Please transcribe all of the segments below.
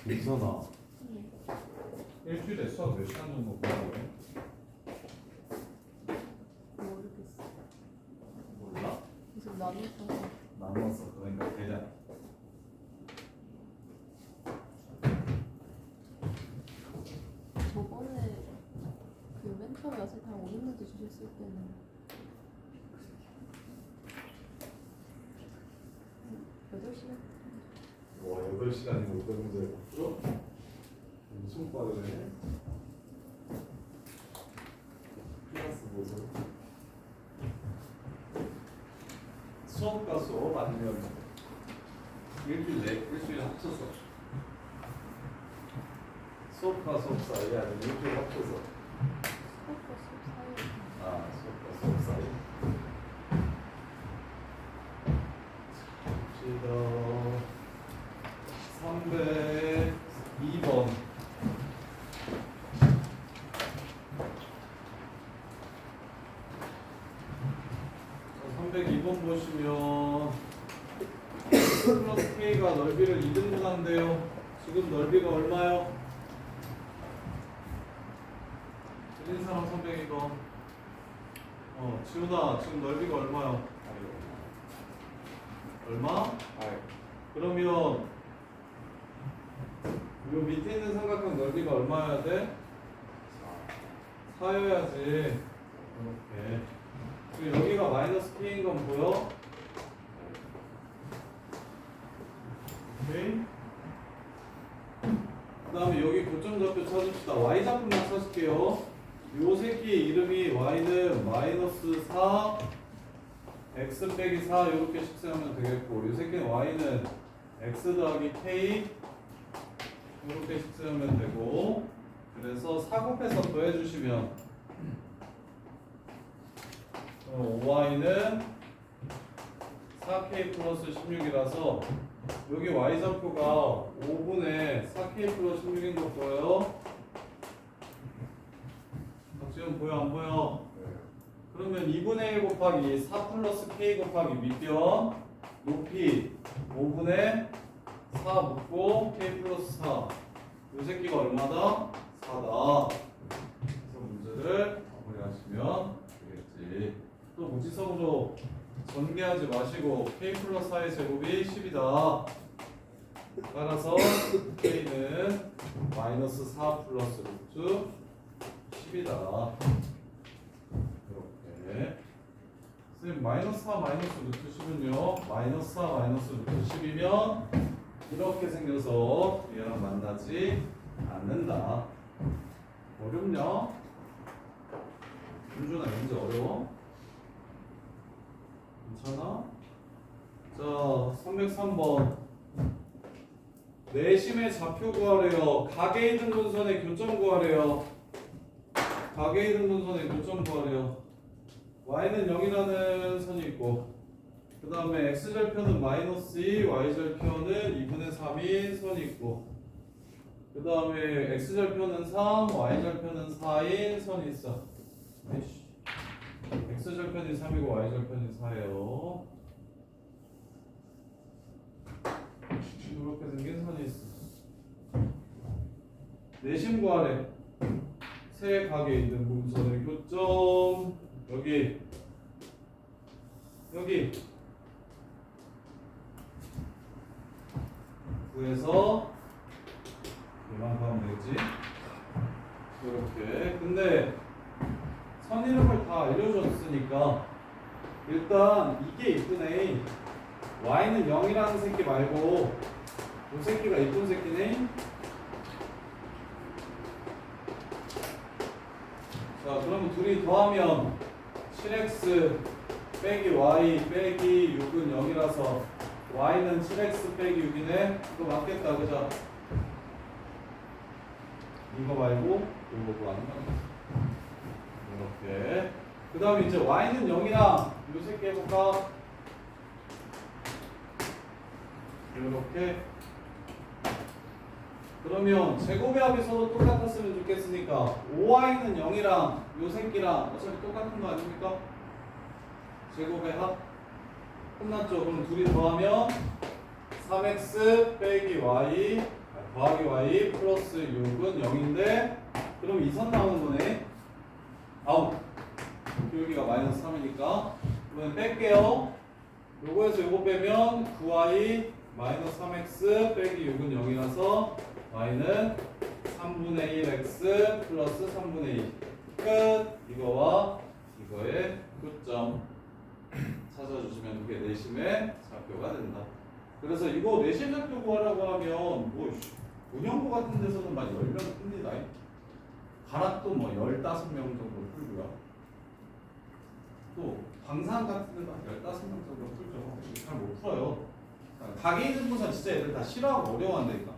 민선아, 일주일에 수학 몇 시간 정도 공부해? 모르겠어. 몰라? 계속 나눠서. 나눠서 그러니까 대략. 저번에 그 맨 처음에 왔을 때 한 500문제 주셨을 때는 8시간? 와, 8시간이면 500문제를 풀어? 무슨 과를 해? 클래스 보소. 수업과 수업 아니면 일주일에 합쳐서 수업과 수업 사이 아니면 일주일에 합쳐서 수업과 수업 사이에 수업과 수업 사이 봅시다. 302번 302번 보시면 플러스 K가 넓이를 2등분한대요. 지금 넓이가 얼마요? 틀린 사람 302번. 지훈아, 지금 넓이가 얼마요? 얼마? 그러면 요 밑에 있는 삼각형 넓이가 얼마여야 돼? 4여야지. 이렇게. 그리고 여기가 마이너스 K인 건 보여? 오케이. 그 다음에 여기 교점좌표 찾읍시다. Y좌표만 찾을게요. 요 새끼의 이름이 Y는 마이너스 4 X 빼기 4 이렇게 식세하면 되겠고, 요 새끼는 Y는 X 더하기 K 이렇게 식세하면 되고, 그래서 4 곱해서 더해주시면 5y는 4k 플러스 16이라서 여기 y좌표가 5분의 4k 플러스 16인 거 보여요? 박지훈 보여 안 보여? 그러면 2분의 1 곱하기 4 플러스 k 곱하기 밑변 높이 5분의 4 묶고 k 플러스 4 요 새끼가 얼마다? 4다. 그래서 문제를 마무리하시면 되겠지. 또 무지성으로 전개하지 마시고 k 플러스 4의 제곱이 10이다. 따라서 k는 마이너스 4 플러스 루트 10이다. 이렇게. 선생님 마이너스 4 마이너스 루트 10은요 마이너스 4 마이너스 루트 10이면 이렇게 생겨서 얘랑 만나지 않는다. 어렵냐? 윤준아 문제 어려워? 괜찮아? 자, 303번 내심의 좌표 구하래요. 각의 이등분선의 교점 구하래요. 각의 이등분선의 교점 구하래요. y는 0이라는 선이 있고, 그 다음에 x절편은 마이너스 2, y절편은 2분의 3인 선이 있고, 그 다음에 x절편은 3, y절편은 4인 선이 있어. 에이씨. x절편이 3이고 y절편이 4예요. 이렇게 생긴 선이 있어. 내심 구하래. 세 각에 있는 분선의 교점 여기 구해서 이만큼 하면 되겠지. 이렇게. 근데 선 이름을 다 알려줬으니까 일단 이게 이쁘네. y는 0이라는 새끼 말고 이 새끼가 이쁜 새끼네. 자, 그러면 둘이 더하면 7x 빼기 y 빼기 6은 0이라서 y는 7x 빼기 6이네. 이거 맞겠다, 그죠? 이거 말고 이거 구하는 거야. 이렇게. 그 다음에 이제 y는 0이랑 요 새끼 해볼까? 이렇게. 그러면 제곱의 합이 서로 똑같았으면 좋겠으니까 5y는 0이랑 요 새끼랑 어차피 똑같은 거 아닙니까? 제곱의 합 끝났죠? 그럼 둘이 더하면 3x 빼기 y 더하기 y 플러스 6은 0인데 그럼 이 선 나오는 거네. 아웃. 여기가 마이너스 3이니까 그러면 뺄게요. 요거에서 요거 빼면 9y 마이너스 3x 빼기 6은 0이라서 y는 3분의 1x 플러스 3분의 2 끝. 이거와 이거의 교점 찾아주시면 그게 내심의 좌표가 된다. 그래서 이거 내심 좌표 구하라고 하면 뭐 운영부 같은 데서는 막 10명 풉니다. 가락도 뭐 15명 정도 풀고요. 또 광산 같은 데도 한 15명 정도 풀죠. 잘 못 풀어요. 가계이등분선 진짜 애들 다 싫어하고 어려워한다니까.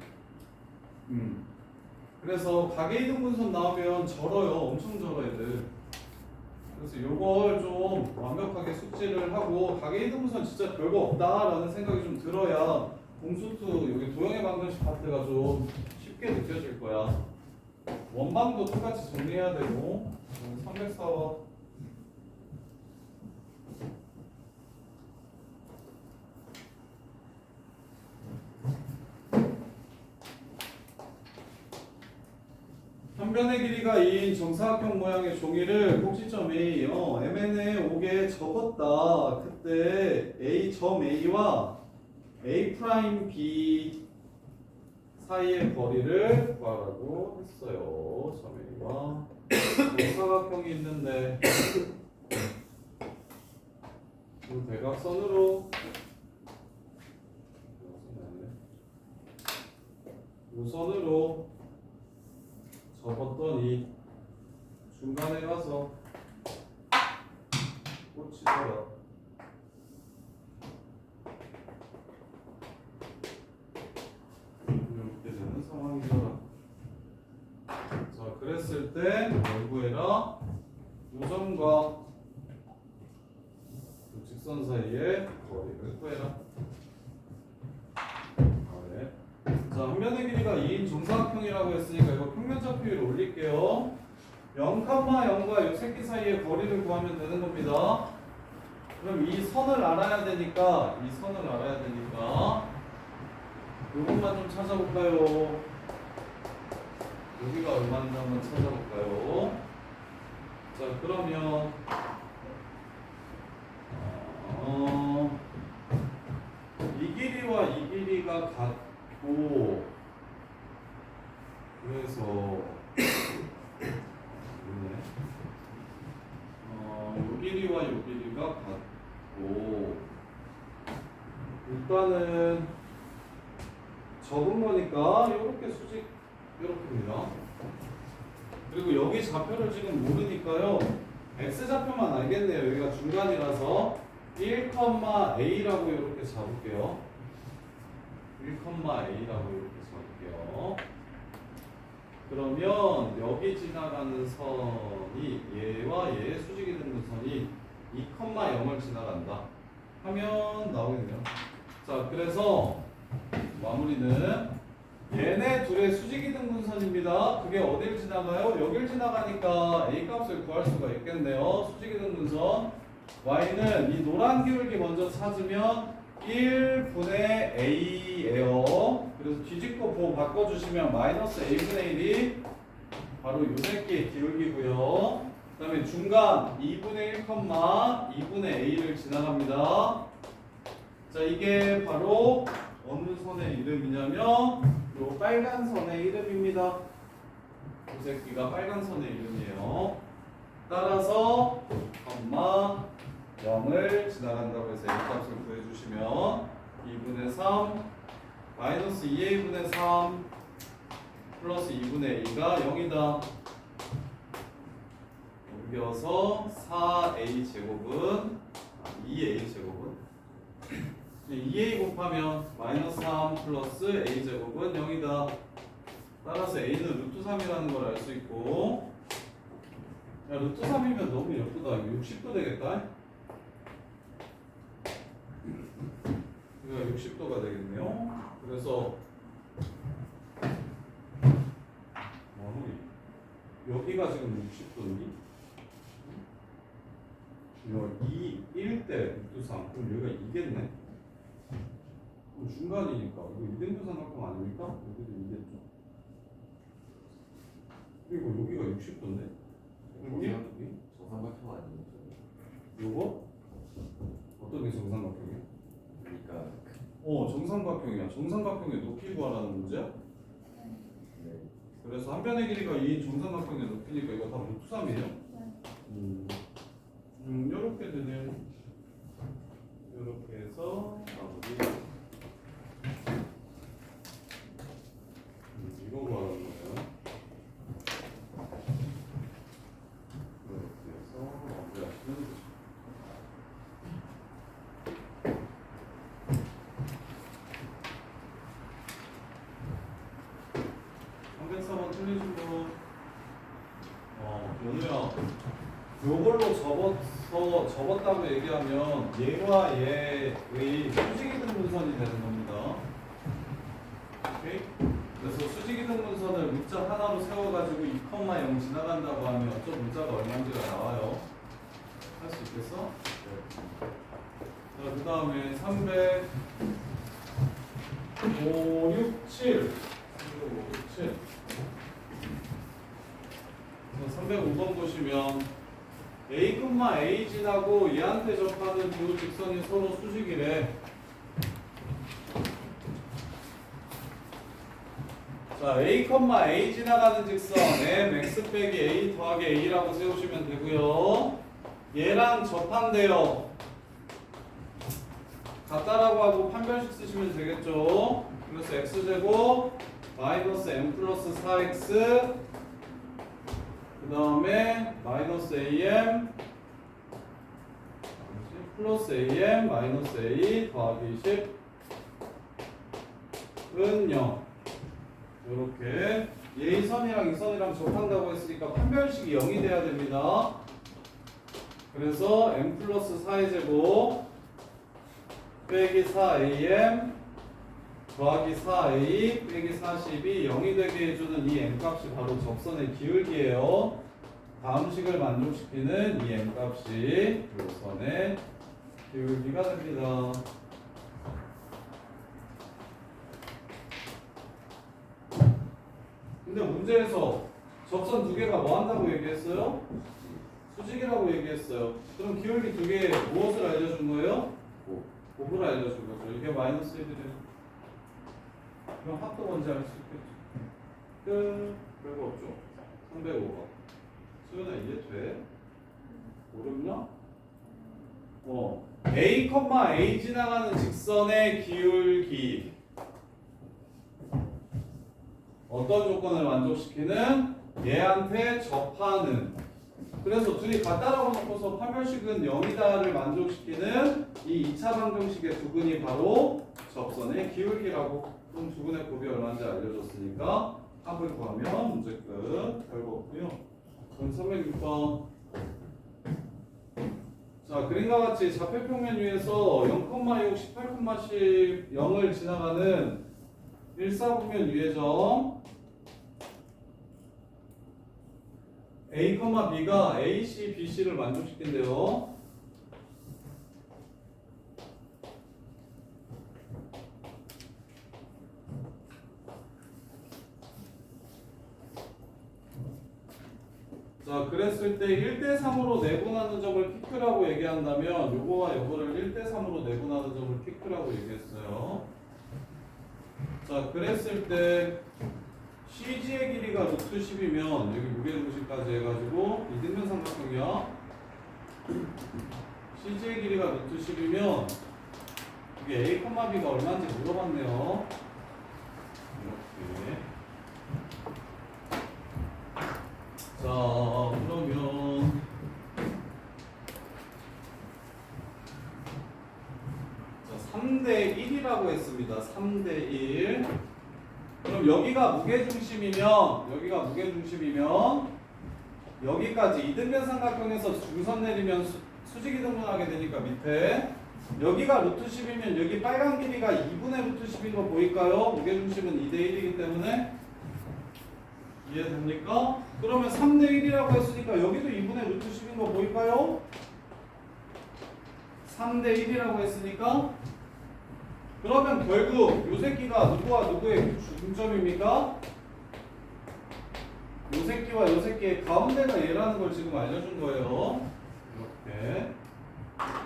그래서 가계이등분선 나오면 절어요. 엄청 절어 애들. 그래서 요걸 좀 완벽하게 숙지를 하고 가계이등분선 진짜 별거 없다라는 생각이 좀 들어야 공수투 여기 도형의 방정식 파트가 좀 쉽게 느껴질 거야. 원방도 똑같이 정리해야 되고 304번 한 변의 길이가 2인 정사각형 모양의 종이를 꼭지점 A, MN에 5개 접었다. 그때 A 점 A와 A 프라임 B 사이의 거리를 구하라고 했어요. 점 A와 정사각형이 있는데 이 대각선으로 우선으로 접었더니 중간에 가서 꽂히더라. 이렇게 되는 상황이더라. 자, 그랬을 때 뭘 구해라? 우점과 그 직선 사이의 거리를 구해라. 자, 한 변의 길이가 2인 정사각형이라고 했으니까 이거 평면적 비율 올릴게요. 0,0과 이 새끼 사이의 거리를 구하면 되는 겁니다. 그럼 이 선을 알아야 되니까 요것만 좀 찾아볼까요? 여기가 얼마인지 한번 찾아볼까요? 자, 그러면 이 길이와 이 길이가 같고 그래서 요 길이와 요 길이가 같고 일단은 적은 거니까 이렇게 수직 이렇게입니다. 그리고 여기 좌표를 지금 모르니까요. x 좌표만 알겠네요. 여기가 중간이라서 1,a라고 이렇게 잡을게요. 1,a라고 이렇게 잡을게요. 그러면 여기 지나가는 선이 얘와 얘의 수직이 되는 선이 2,0을 지나간다 하면 나오겠네요. 자, 그래서 마무리는 얘네 둘의 수직이 등분선입니다. 그게 어딜 지나가요? 여길 지나가니까 a 값을 구할 수가 있겠네요. 수직이 등분선 y는 이 노란 기울기 먼저 찾으면 1분의 a예요. 그래서 뒤집고 보호 바꿔주시면 마이너스 a분의 1이 바로 요 새끼의 기울기고요. 그 다음에 중간 2분의 1, 2분의 a를 지나갑니다. 자, 이게 바로 어느 선의 이름이냐면 요 빨간 선의 이름입니다. 요 새끼가 빨간 선의 이름이에요. 따라서 0을 지나간다고 해서 a 값을 구해주시면 2분의 3 마이너스 2a분의 3 플러스 2분의 a가 0이다. 옮겨서 4a 제곱은 2a 제곱은 2a 곱하면 마이너스 3 플러스 a 제곱은 0이다. 따라서 a는 루트 3이라는 걸 알 수 있고, 야, 루트 3이면 너무 예쁘다. 이거 60도 되겠다. 이거 60도가 되겠네요. 그래서 여기가 지금 60도니? 이거 2, 1대 루트 3. 그럼 여기가 2겠네. 그 중간이니까 이거 이등분 삼각형 아닙니까? 여기도 이겠죠. 그리고 여기가 60도인데? 여기? 정삼각형 아니에요? 요거? 어떤 게 정삼각형이야? 그러니까 정삼각형이야. 정삼각형의 높이 구하라는 문제야? 네. 그래서 한 변의 길이가 2인 정삼각형의 높이니까 이거 다 루트 3이에요? 요렇게 되네요. 요렇게 해서 마무리. 이거 구하라는 거예요. 이렇게 해서 마무리하시면 되죠. 한백사번 틀리신 분. 연우야. 요걸로 접었다고 얘기하면 얘와 얘의 수직이등분선이 되는 겁니다. 오케이? 그래서 수직이등분선을 문자 하나로 세워가지고 2,0 지나간다고 하면 저 문자가 얼마인지가 나와요. 할 수 있겠어? 자, 그 다음에 300 5, 6, 7 305번 보시면 A, A 진하고 얘한테 접하는 두 직선이 서로 수직이래. 자, A, A 지나가는 직선 MX 빼기 A 더하기 A라고 세우시면 되고요. 얘랑 접한대요. 같다라고 하고 판별식 쓰시면 되겠죠. 그래서 X제곱 마이너스 M 플러스 4X 그 다음에 마이너스 AM 플러스 AM 마이너스 A 더하기 10은 0 요렇게 얘 이 선이랑 이 선이랑 접한다고 했으니까 판별식이 0이 돼야 됩니다. 그래서 M 플러스 4의 제곱 빼기 4AM 더하기 4A 빼기 40이 0이 되게 해주는 이 M값이 바로 접선의 기울기예요. 다음 식을 만족시키는 이 M값이 요선의 기울기가 됩니다. 근데 문제에서 접선 두 개가 뭐 한다고 얘기했어요? 수직이라고 얘기했어요. 그럼 기울기 두 개에 무엇을 알려준 거예요? 5를 알려준 거죠. 이게 마이너스 1이래요. 그럼 합도 먼저 알 수 있겠죠. 끝. 별거 없죠. 305번. 수연아 이해 돼? 어렵냐? A, A 지나가는 직선의 기울기. 어떤 조건을 만족시키는? 얘한테 접하는. 그래서 둘이 같다라고 놓고서 판별식은 0이다를 만족시키는 이 2차 방정식의 두근이 바로 접선의 기울기라고. 그럼 두근의 곱이 얼마인지 알려줬으니까 합을 구하면 문제 끝. 별거 없고요. 그럼 306번. 자, 그림과 같이 좌표평면 위에서 0,6, 18,10, 0을 지나가는 일사분면 유해점 A, B가 AC, BC를 만족시킨대요. 자, 그랬을 때 1대3으로 내분하는 점을 PQ라고 얘기한다면 요거와 요거를 1대3으로 내분하는 점을 PQ라고 얘기했어요. 자, 그랬을 때 CG의 길이가 루트 10이면 여기 무게중심까지 해가지고 이등변 삼각형이야. CG의 길이가 루트 10이면 이게 A, B가 얼마인지 물어봤네요. 이렇게. 자, 그러면 자, 3대 1이라고 했습니다. 3대 1. 그럼 여기가 무게중심이면 여기까지 이등변 삼각형에서 중선 내리면 수직이등분하게 되니까 밑에 여기가 루트 10이면 여기 빨간 길이가 2분의 루트 10인 거 보일까요? 무게중심은 2대 1이기 때문에 이해됩니까? 그러면 3대 1이라고 했으니까 여기도 2분의 루트 10인 거 보일까요? 3대 1이라고 했으니까 그러면 결국 요 새끼가 누구와 누구의 중점입니까? 요 새끼와 요 새끼의 가운데가 얘라는 걸 지금 알려준 거예요. 이렇게.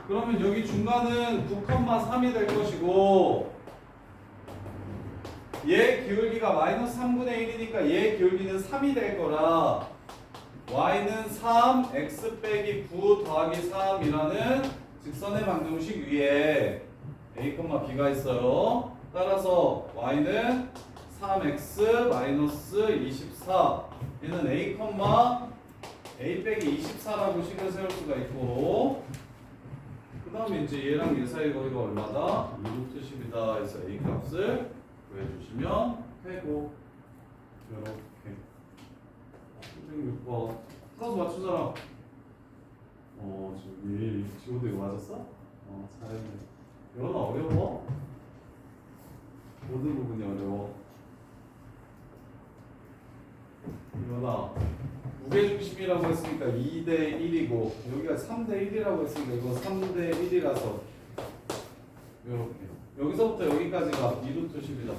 그러면 여기 중간은 9,3이 될 것이고 얘 기울기가 마이너스 3분의 1이니까 얘 기울기는 3이 될 거라 y는 3 x 빼기 9 더하기 3이라는 직선의 방정식 위에 a, b가 있어요. 따라서 y는 3x 마이너스 24 얘는 a 빼기 24라고 식을 세울 수가 있고 그 다음에 이제 얘랑 얘 사이 거리가 얼마다? 2루트 10이다 해서 a 값을 구해주시면 되고 이렇게 306번 풀어서 맞춘 사람 저기 지호도 이거 맞았어? 잘했네. 이건 어려워? 모든 부분이 어려워. 이거나 무게중심이라고 했으니까 2대 1이고 여기가 3대 1이라고 했으니까 이거 3대 1이라서 이렇게 여기서부터 여기까지가 2루트 10이다.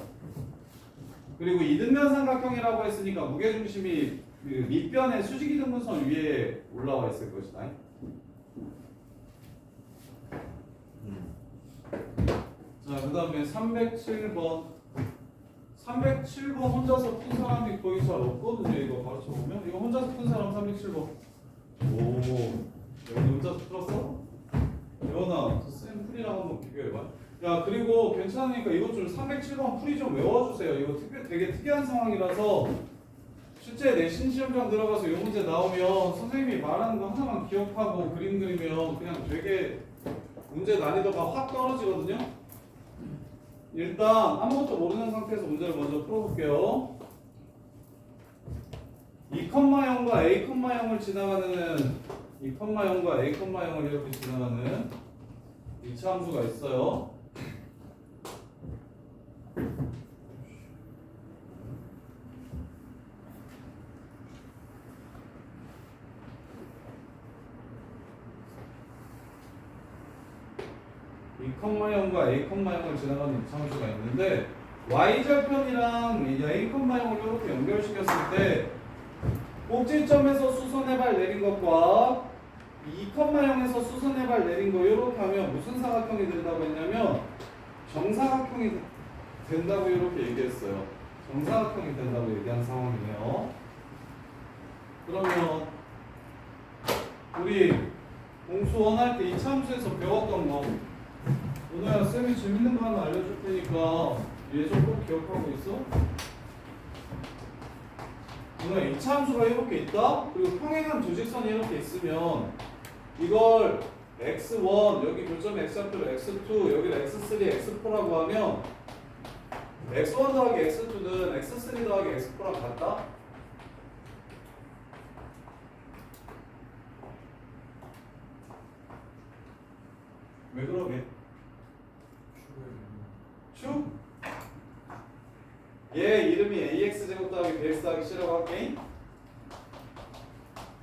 그리고 이등변 삼각형이라고 했으니까 무게중심이 그 밑변의 수직이등분선 위에 올라와 있을 것이다. 자, 그 다음에 307번 307번 혼자서 푼 사람이 거의 잘 없거든요. 이거 가르쳐보면 이거 혼자서 푼 사람 307번 오 여기 혼자서 풀었어? 예원아 쌤 풀이랑 한번 비교해봐. 야 그리고 괜찮으니까 이것 좀 307번 풀이 좀 외워주세요. 이거 되게 특이한 상황이라서 실제 내신 시험장 들어가서 이 문제 나오면 선생님이 말하는 거 하나만 기억하고 그림 그리면 그냥 되게 문제 난이도가 확 떨어지거든요. 일단 아무것도 모르는 상태에서 문제를 먼저 풀어볼게요. 2,0과 a,0을 지나가는 2,0과 a,0을 이렇게 지나가는 이차 함수가 있어요. 이 컴마형과 a 컴마형을 지나가는 이차함수가 있는데 y절편이랑 a 컴마형을 이렇게 연결시켰을 때 꼭지점에서 수선의 발 내린 것과 이 컴마형에서 수선의 발 내린 거 이렇게 하면 무슨 사각형이 된다고 했냐면 정사각형이 된다고 이렇게 얘기했어요. 정사각형이 된다고 얘기한 상황이네요. 그러면 우리 공수 원할 때 이차함수에서 배웠던 거 오늘 쌤이 재밌는 거 하나 알려줄 테니까 예전 꼭 기억하고 있어? 오늘 이차함수가 이렇게 있다? 그리고 평행한 두 직선이 이렇게 있으면 이걸 x1 여기 교점 x좌표로 x2 여기를 x3 x4라고 하면 x1 더하기 x2는 x3 더하기 x4랑 같다? 왜 그러게? 축? 얘 이름이 ax제곱 더하기 bx 더하기 c라고 할게.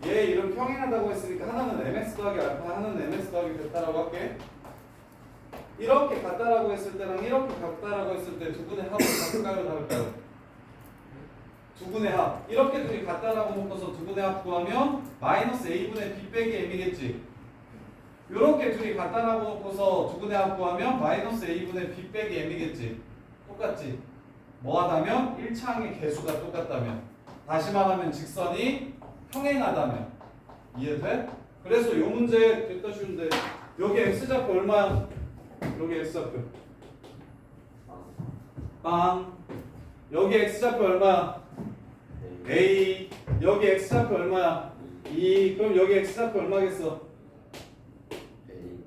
얘 이름 평행하다고 했으니까 하나는 mx 더하기 알파 하나는 mx 더하기 베타라고 할게. 이렇게 같다라고 했을 때랑 이렇게 같다라고 했을 때 두 분의 합은 같을까요 다를까요? 두 분의 합 이렇게 둘이 같다라고 놓고서 두 분의 합 구하면 마이너스 a분의 b 빼기 m이겠지. 이렇게 둘이 같다라고 놓고서 두 분의 합 구하면 마이너스 a분의 b 빼기 m이겠지. 똑같지? 뭐하다면 1차항의 개수가 똑같다면 다시 말하면 직선이 평행하다면 이해돼? 그래서 이 문제 됐다 쉬운데 여기 x좌표 얼마야? 여기 x좌표 빵 여기 x좌표 얼마야? a 여기 x좌표 얼마야? 2 그럼 여기 x좌표 얼마겠어?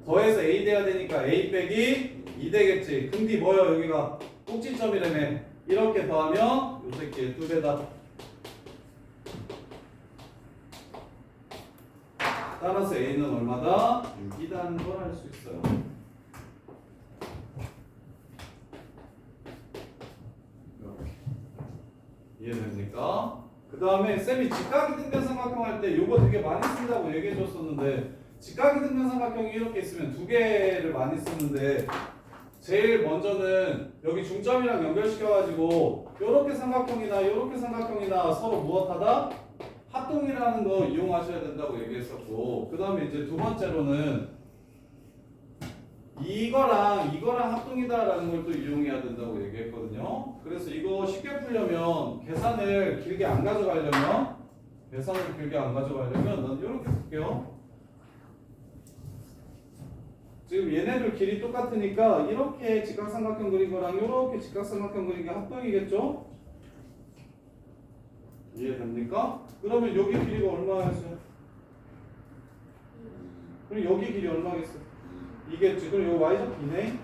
더해서 a 돼야 되니까 a 빼기 2 되겠지. 근데 뭐야 여기가 꼭지점이라며 이렇게 더하면 요 새끼의 2배다. 따라서 a는 얼마다? 6이라는 걸 알 수 있어요. 이렇게 이해됩니까? 그 다음에 쌤이 직각이등변 삼각형 할 때 요거 되게 많이 쓴다고 얘기해 줬었는데 직각이등변 삼각형이 이렇게 있으면 두 개를 많이 쓰는데 제일 먼저는 여기 중점이랑 연결시켜가지고 요렇게 삼각형이나 요렇게 삼각형이나 서로 무엇하다? 합동이라는 거 이용하셔야 된다고 얘기했었고, 그 다음에 이제 두 번째로는 이거랑 합동이다라는 걸 또 이용해야 된다고 얘기했거든요. 그래서 이거 쉽게 풀려면 계산을 길게 안 가져가려면 난 이렇게 볼게요. 지금 얘네들 길이 똑같으니까 이렇게 직각삼각형 그린 거랑 이렇게 직각삼각형 그린 게 합동이겠죠? 이해됩니까? 그러면 여기 길이가 얼마였어요? 그럼 여기 길이 얼마겠어? 이겠지. 그럼 여기 y좌 b네?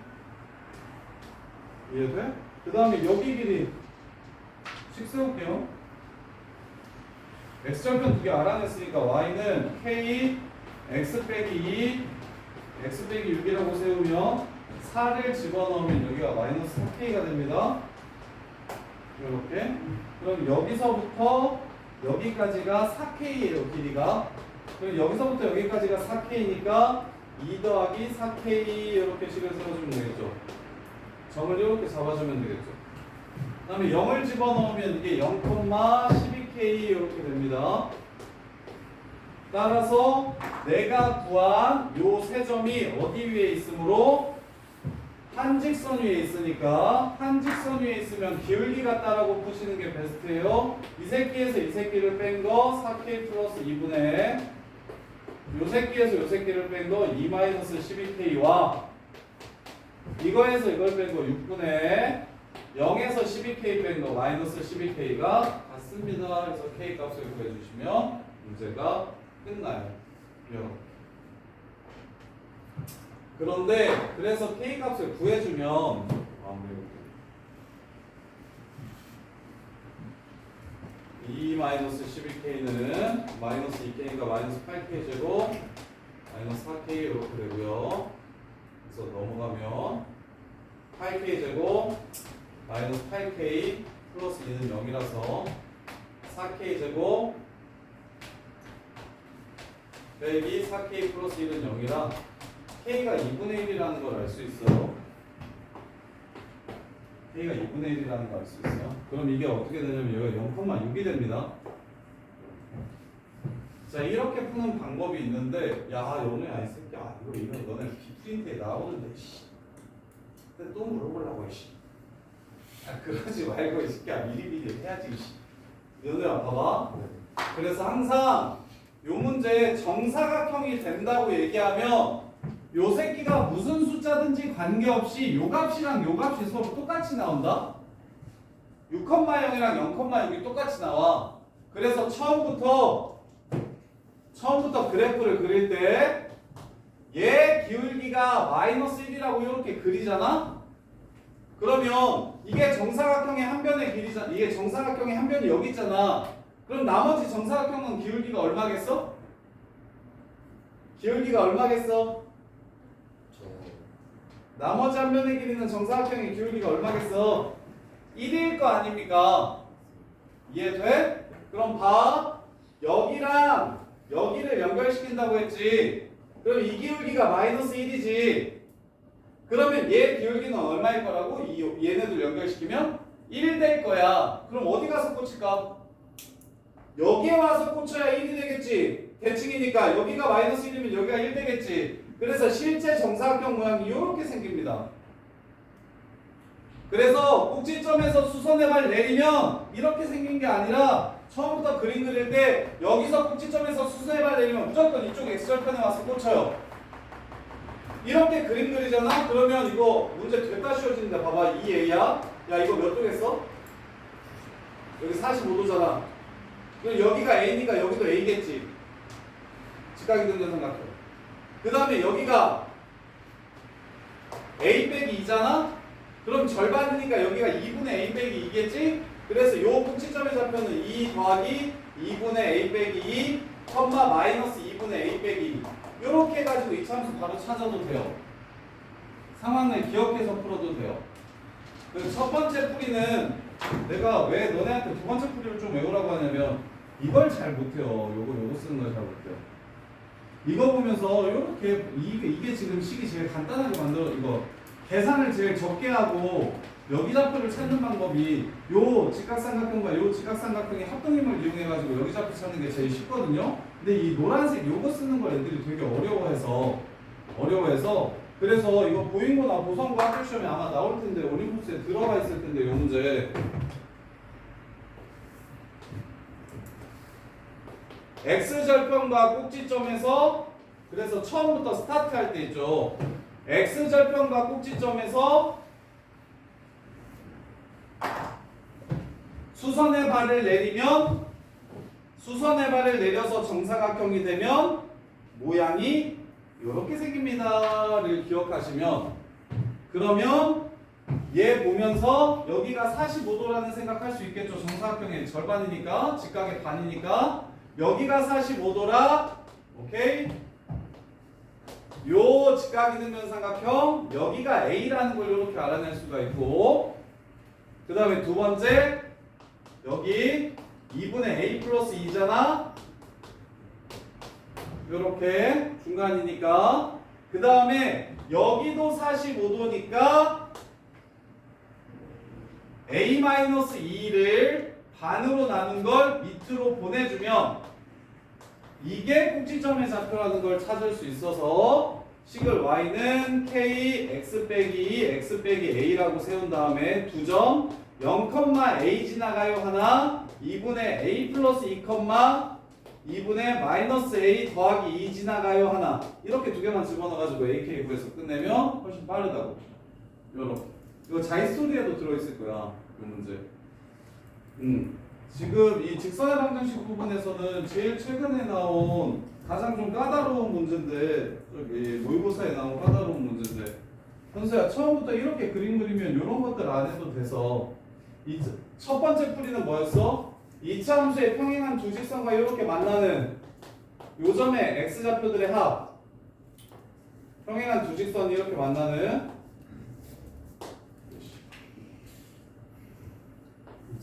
이해돼? 그 다음에 여기 길이 식 세울게요. x절편 두 개 알아냈으니까 y는 k x 빼기 2 x 빼기 6이라고 세우면 4를 집어넣으면 여기가 마이너스 4k가 됩니다. 이렇게. 그럼 여기서부터 여기까지가 4k예요, 길이가. 그럼 여기서부터 여기까지가 4k니까 2 더하기 4k 이렇게 식을 세워주면 되겠죠. 점을 이렇게 잡아주면 되겠죠. 그 다음에 0을 집어넣으면 이게 0,12k 이렇게 됩니다. 따라서 내가 구한 요 세 점이 어디 위에 있으므로 한직선 위에 있으니까 한직선 위에 있으면 기울기 같다라고 푸시는 게 베스트예요. 이 새끼에서 이 새끼를 뺀 거 4k 플러스 2분의 요 새끼에서 요 새끼를 뺀 거 2-12k와 이거에서 이걸 뺀 거 6분의 0에서 12k 뺀 거 마이너스 12k가 같습니다. 그래서 k 값을 구해주시면 문제가 끝나요. 이렇게. 그런데 그래서 k 값을 구해주면 2-12k는 마이너스 2k니까 마이너스 8k 제곱 마이너스 4k 이렇게 되고요. 그래서 넘어가면 8k 제곱 마이너스 8k 플러스 2는 0이라서 4k 제곱 빼기 4k 플러스 1은 0이라 k가 2분의 1이라는 걸 알 수 있어요. k가 2분의 1이라는 걸 알 수 있어요. 그럼 이게 어떻게 되냐면 여기가 0,6이 됩니다. 자, 이렇게 푸는 방법이 있는데, 야, 연우야, 이 새끼야, 이거 너네 비프린트에 나오는데, 씨. 근데 또 물어보려고, 씨. 아, 그러지 말고, 이 새끼야, 미리미리 해야지, 씨. 연우야, 봐봐. 그래서 항상 요 문제 정사각형이 된다고 얘기하면 요 새끼가 무슨 숫자든지 관계없이 요 값이랑 요 값이 서로 똑같이 나온다. 6,0이랑 0,6이 똑같이 나와. 그래서 처음부터 그래프를 그릴 때 얘 기울기가 마이너스 1이라고 이렇게 그리잖아. 그러면 이게 정사각형의 한 변의 길이잖아. 이게 정사각형의 한 변이 여기 있잖아. 그럼 나머지 정사각형은 기울기가 얼마겠어? 기울기가 얼마겠어? 나머지 한 변의 길이는 정사각형의 기울기가 얼마겠어? 1일 거 아닙니까? 이해돼? 그럼 봐. 여기랑 여기를 연결시킨다고 했지. 그럼 이 기울기가 마이너스 1이지. 그러면 얘 기울기는 얼마일 거라고? 얘네들 연결시키면 1 될 거야. 그럼 어디 가서 꽂힐까? 여기에 와서 꽂혀야 1이 되겠지. 대칭이니까 여기가 마이너스 1이면 여기가 1 되겠지. 그래서 실제 정사각형 모양이 이렇게 생깁니다. 그래서 꼭지점에서 수선의 발 내리면 이렇게 생긴 게 아니라 처음부터 그림 그릴 때 여기서 꼭지점에서 수선의 발 내리면 무조건 이쪽 x절편에 와서 꽂혀요. 이렇게 그림 그리잖아? 그러면 이거 문제 됐다 쉬워지는데 봐봐. 2a야. 야, 이거 몇 도겠어? 여기 45도잖아. 그럼 여기가 a니까 여기도 a겠지. 직각이 등전 삼각형. 그 다음에 여기가 a 빼기 2잖아? 그럼 절반이니까 여기가 2분의 a 빼기 2겠지? 그래서 요 꼭지점의 좌표는 2 더하기 2분의 a 빼기 2, 마이너스 2분의 a 빼기 2. 요렇게 해가지고 이 참수 바로 찾아도 돼요. 상황을 기억해서 풀어도 돼요. 그 첫 번째 풀이는 내가 왜 너네한테 두 번째 풀이를 좀 외우라고 하냐면 이걸 잘 못해요. 요거 쓰는 걸 잘 못해요. 이거 보면서 요렇게 이게 지금 식이 제일 간단하게 만들어 이거 계산을 제일 적게 하고 여기 좌표를 찾는 방법이 요 직각삼각형과 요 직각삼각형의 합동임을 이용해가지고 여기 좌표 찾는 게 제일 쉽거든요. 근데 이 노란색 요거 쓰는 걸 애들이 되게 어려워해서 그래서 이거 보인고나 보성고 학교 시험에 아마 나올 텐데 올림푸스에 들어가 있을 텐데 요 문제 X절편과 꼭지점에서 그래서 처음부터 스타트할 때 있죠. X절편과 꼭지점에서 수선의 발을 내리면 수선의 발을 내려서 정사각형이 되면 모양이 이렇게 생깁니다를 기억하시면 그러면 얘 보면서 여기가 45도라는 생각할 수 있겠죠. 정사각형의 절반이니까 직각의 반이니까 여기가 45도라 오케이 요 직각이등변 삼각형 여기가 A라는 걸 이렇게 알아낼 수가 있고 그 다음에 두 번째 여기 2분의 A 플러스 2잖아 요렇게 중간이니까 그 다음에 여기도 45도니까 A-2를 반으로 나눈 걸 밑으로 보내주면 이게 꼭지점의 좌표라는 걸 찾을 수 있어서 식을 y는 k x 빼기 a라고 세운 다음에 두 점 0,a 지나가요 하나 2분의 a 플러스 2, 2분의 마이너스 a 더하기 2 지나가요 하나 이렇게 두 개만 집어넣어가지고 AK 구해서 끝내면 훨씬 빠르다고 요렇게 이거 자이스토리에도 들어있을 거야 이 문제 지금 이 직선의 방정식 부분에서는 제일 최근에 나온 가장 좀 까다로운 문제인데 저기 모의고사에 나온 까다로운 문제인데 현수야 처음부터 이렇게 그림 그리면 이런 것들 안 해도 돼서 이 첫 번째 풀이는 뭐였어? 이차 함수의 평행한 두 직선과 이렇게 만나는 요점의 x좌표들의 합 평행한 두 직선이 이렇게 만나는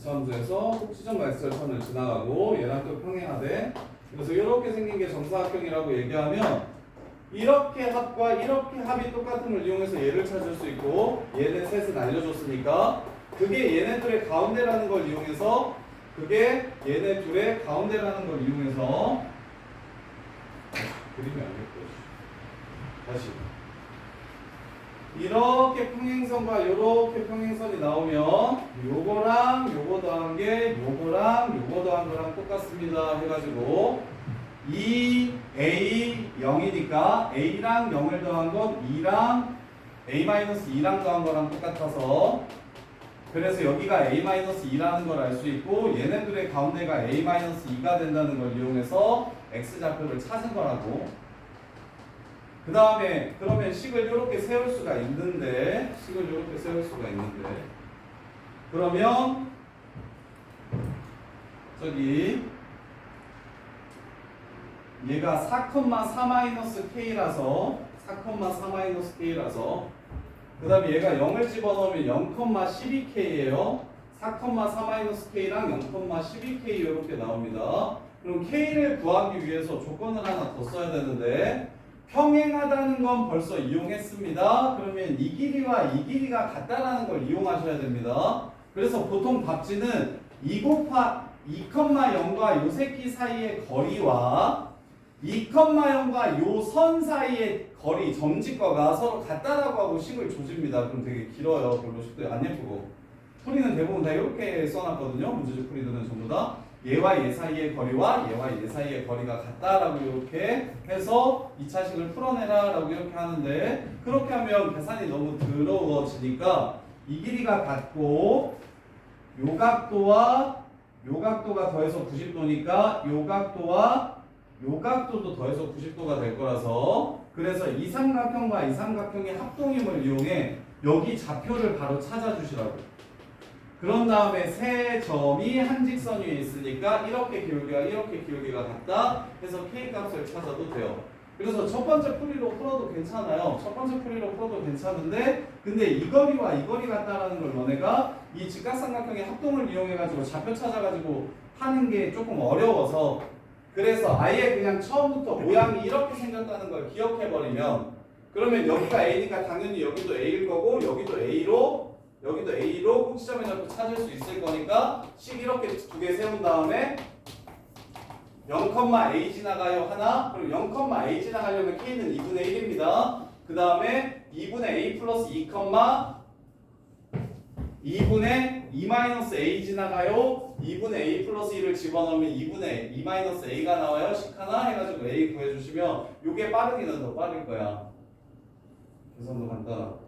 함수에서 꼭지점과 x절편을 지나가고 얘랑 또 평행하되 그래서 이렇게 생긴 게 정사각형이라고 얘기하면 이렇게 합과 이렇게 합이 똑같음을 이용해서 얘를 찾을 수 있고 얘네 셋은 알려줬으니까 그게 얘네 둘의 가운데라는 걸 이용해서 그게 얘네 둘의 가운데라는 걸 이용해서 그림이 아니겠고 다시 이렇게 평행선과 이렇게 평행선이 나오면 요거랑 요거 더한 게 요거랑 요거 더한 거랑 똑같습니다 해가지고 2a 0이니까 a랑 0을 더한 건 2랑 a-2랑 더한 거랑 똑같아서 그래서 여기가 a-2라는 걸 알 수 있고 얘네들의 가운데가 a-2가 된다는 걸 이용해서 x좌표를 찾은 거라고 그 다음에 그러면 식을 이렇게 세울 수가 있는데 그러면 저기 얘가 4,4-k라서 그 다음에 얘가 0을 집어넣으면 0,12k예요 4,4-k랑 0,12k 이렇게 나옵니다. 그럼 k를 구하기 위해서 조건을 하나 더 써야 되는데 평행하다는 건 벌써 이용했습니다. 그러면 이 길이와 이 길이가 같다라는 걸 이용하셔야 됩니다. 그래서 보통 답지는 2,0과 요 새끼 사이의 거리와 2,0과 요 선 사이의 거리 점지거가 서로 같다라고 하고 식을 조집니다. 그럼 되게 길어요. 별로 식도 안 예쁘고 풀이는 대부분 다 이렇게 써놨거든요. 문제집 풀이들은 전부 다 얘와 얘 사이의 거리와 얘와 얘 사이의 거리가 같다라고 이렇게 해서 2차식을 풀어내라 라고 이렇게 하는데 그렇게 하면 계산이 너무 더러워지니까 이 길이가 같고 요 각도와 요 각도가 더해서 90도니까 요 각도와 요 각도도 더해서 90도가 될 거라서 그래서 이 삼각형과 이 삼각형의 합동임을 이용해 여기 좌표를 바로 찾아주시라고 그런 다음에 세 점이 한 직선 위에 있으니까 이렇게 기울기가 같다 해서 k 값을 찾아도 돼요. 그래서 첫 번째 풀이로 풀어도 괜찮아요. 괜찮은데 근데 이 거리와 이 거리 같다라는 걸 너네가 이 직각삼각형의 합동을 이용해가지고 좌표 찾아가지고 하는 게 조금 어려워서 그래서 아예 그냥 처음부터 모양이 이렇게 생겼다는 걸 기억해버리면 그러면 여기가 A니까 당연히 여기도 A일 거고 여기도 A로 꼭지점을 잡고 찾을 수 있을 거니까 식 이렇게 두 개 세운 다음에 0,A 지나가요 하나. 그럼 0,A 지나가려면 K는 2분의 1입니다. 그 다음에 2분의 A 플러스 2분의 2-A 지나가요. 2분의 A 플러스 1을 집어넣으면 2분의 2-A가 나와요. 식 하나 해가지고 A 구해주시면 요게 빠르기는 더 빠를 거야. 계산도 간단하고.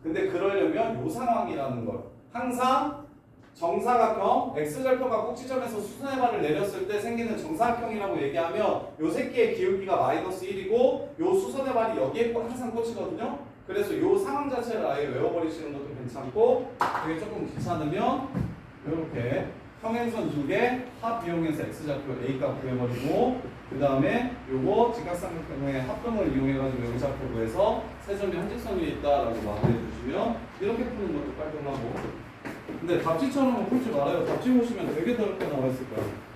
근데 그러려면 요 상황이라는 걸 항상 정사각형 x절표가 꼭지점에서 수선의 발을 내렸을 때 생기는 정사각형이라고 얘기하면 요 새끼의 기울기가 마이너스 1이고 요 수선의 발이 여기에 항상 꽂히거든요. 그래서 요 상황 자체를 아예 외워버리시는 것도 괜찮고 그게 조금 귀찮으면 이렇게 평행선 두 개 합 이용해서 x좌표 a값 구해버리고 그 다음에 요거 직각삼각형의 합동을 이용해가지고 여기 좌표 구해서 세 점이 한 직선 위에 있다라고 마무리해주시면 이렇게 푸는 것도 깔끔하고 근데 답지처럼 풀지 말아요. 답지 보시면 되게 더럽게 나와 있을 거예요.